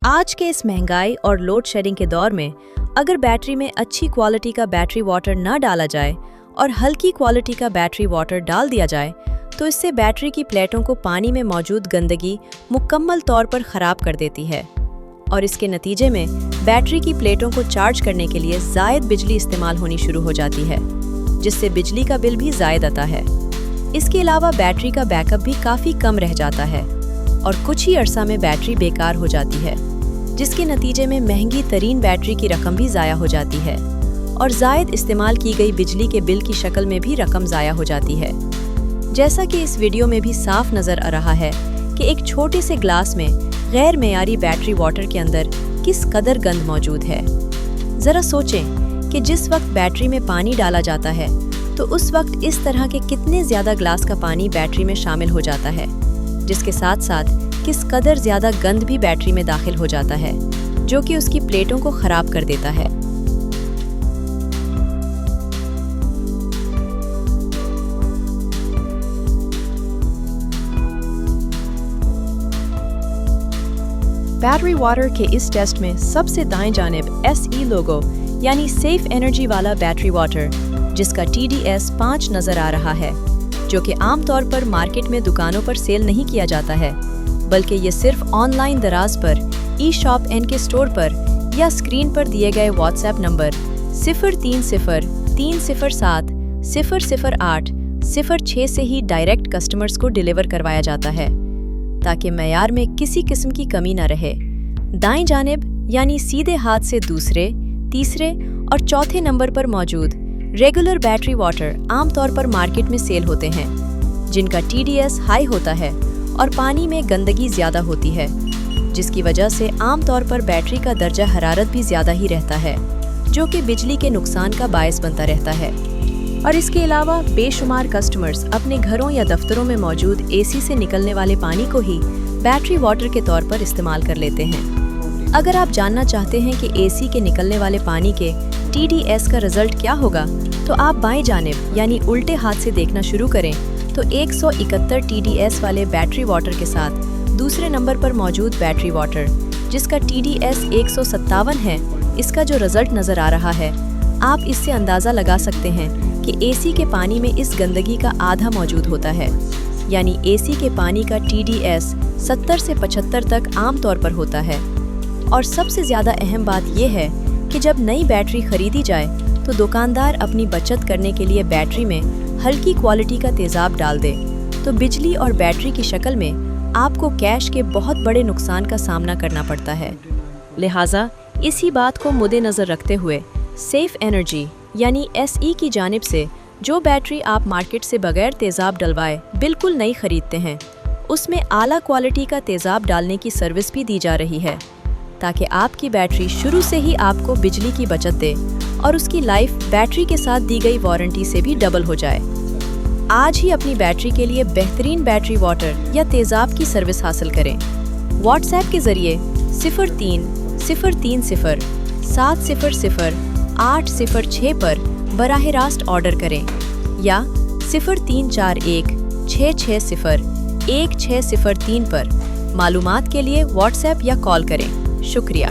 आज के इस महंगाई और लोड शेडिंग के दौर में अगर बैटरी में अच्छी क्वालिटी का बैटरी वाटर न डाला जाए और हल्की क्वालिटी का बैटरी वाटर डाल दिया जाए तो इससे बैटरी की प्लेटों को पानी में मौजूद गंदगी मुकम्मल तौर पर ख़राब कर देती है और इसके नतीजे में बैटरी की प्लेटों को चार्ज करने के लिए ज़ायद बिजली इस्तेमाल होनी शुरू हो जाती है, जिससे बिजली का बिल भी ज़ायद आता है। इसके अलावा बैटरी का बैकअप भी काफ़ी कम रह जाता है और कुछ ही अरसा में बैटरी बेकार हो जाती है, जिसके नतीजे में महंगी तरीन बैटरी की रकम भी ज़ाया हो जाती है और ज़ायद इस्तेमाल की गई बिजली के बिल की शक्ल में भी रकम ज़ाया हो जाती है। जैसा कि इस वीडियो में भी साफ नज़र आ रहा है कि एक छोटे से ग्लास में गैर मेयारी बैटरी वाटर के अंदर किस कदर गंद मौजूद है। ज़रा सोचें कि जिस वक्त बैटरी में पानी डाला जाता है तो उस वक्त इस तरह के कितने ज़्यादा ग्लास का पानी बैटरी में शामिल हो जाता है, जिसके साथ साथ किस कदर ज़्यादा गंद भी बैटरी में दाखिल हो जाता है, जो कि उसकी प्लेटों को ख़राब कर देता है। बैटरी वाटर के इस टेस्ट में सबसे दाएं जानिब SE लोगो यानी सेफ एनर्जी वाला बैटरी वाटर, जिसका TDS 5 नज़र आ रहा है, जो कि आमतौर पर मार्केट में दुकानों पर सेल नहीं किया जाता है, बल्कि ये सिर्फ ऑनलाइन दराज पर eShop NK स्टोर पर या स्क्रीन पर दिए गए WhatsApp नंबर 030307008006 से ही डायरेक्ट कस्टमर्स को डिलीवर करवाया जाता है, ताकि मयार में किसी किस्म की कमी न रहे। दाएं जानिब यानी सीधे हाथ से दूसरे, तीसरे और चौथे नंबर पर मौजूद रेगुलर बैटरी वाटर आमतौर पर मार्केट में सेल होते हैं, जिनका TDS हाई होता है और पानी में गंदगी ज़्यादा होती है, जिसकी वजह से आमतौर पर बैटरी का दर्जा हरारत भी ज़्यादा ही रहता है, जो कि बिजली के नुकसान का बायस बनता रहता है। और इसके अलावा बेशुमार कस्टमर्स अपने घरों या दफ्तरों में मौजूद AC से निकलने वाले पानी को ही बैटरी वाटर के तौर पर इस्तेमाल कर लेते हैं। अगर आप जानना चाहते हैं कि AC के निकलने वाले पानी के TDS का रिजल्ट क्या होगा, तो आप बाएं जानिब यानी उल्टे हाथ से देखना शुरू करें तो 171 TDS वाले बैटरी वाटर के साथ दूसरे नंबर पर मौजूद बैटरी वाटर, जिसका TDS 157 है, इसका जो रिजल्ट नज़र आ रहा है, आप इससे अंदाज़ा लगा सकते हैं कि AC के पानी में इस गंदगी का आधा मौजूद होता है। यानी AC के पानी का TDS 70 से 75 तक आम तौर पर होता है। और सबसे ज़्यादा अहम बात यह है कि जब नई बैटरी खरीदी जाए तो दुकानदार अपनी बचत करने के लिए बैटरी में हल्की क्वालिटी का तेज़ाब डाल दे, तो बिजली और बैटरी की शक्ल में आपको कैश के बहुत बड़े नुकसान का सामना करना पड़ता है। लिहाजा इसी बात को मद्देनज़र रखते हुए सेफ एनर्जी यानी SE की जानिब से जो बैटरी आप मार्केट से बगैर तेज़ाब डलवाए बिल्कुल नई खरीदते हैं, उसमें आला क्वालिटी का तेज़ाब डालने की सर्विस भी दी जा रही है, ताकि आपकी बैटरी शुरू से ही आपको बिजली की बचत दे और उसकी लाइफ बैटरी के साथ दी गई वारंटी से भी डबल हो जाए। आज ही अपनी बैटरी के लिए बेहतरीन बैटरी वाटर या तेज़ाब की सर्विस हासिल करें। WhatsApp के ज़रिए 030307000806 पर बराह रास्त ऑर्डर करें या 0341660160 पर मालूमात के लिए WhatsApp या कॉल करें। शुक्रिया।